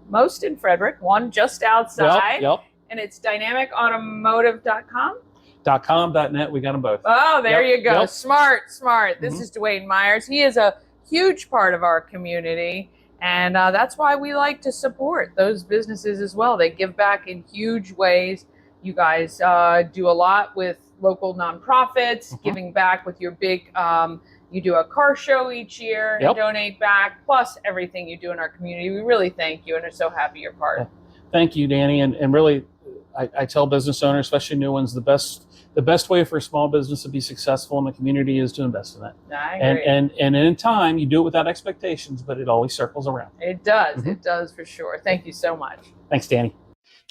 most in Frederick, one just outside. And it's dynamicautomotive.com. .com.net, we got them both. Oh, there you go. Smart. This is Dwayne Myers. He is a huge part of our community, and that's why we like to support those businesses as well. They give back in huge ways. You guys do a lot with local nonprofits, giving back with your big, you do a car show each year and donate back, plus everything you do in our community. We really thank you and are so happy you're part. Thank you, Dani. And really, I tell business owners, especially new ones, the best way for a small business to be successful in the community is to invest in it. I agree. And in time, you do it without expectations, but it always circles around. It does. It does for sure. Thank you so much. Thanks, Dani.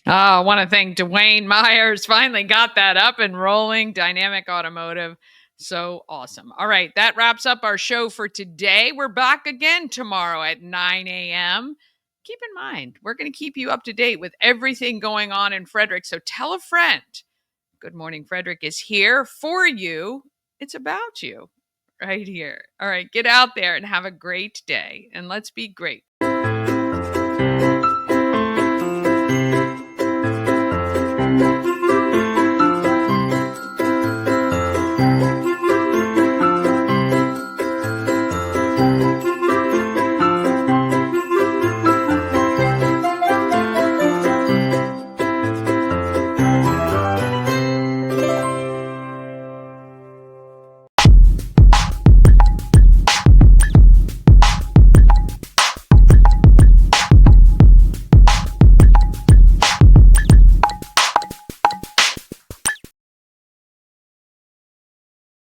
I want to thank Dwayne Myers. Finally got that up and rolling. Dynamic Automotive. So awesome. All right. That wraps up our show for today. We're back again tomorrow at 9 a.m. Keep in mind, we're going to keep you up to date with everything going on in Frederick. So tell a friend. Good Morning Frederick is here for you. It's about you right here. All right. Get out there and have a great day. And let's be great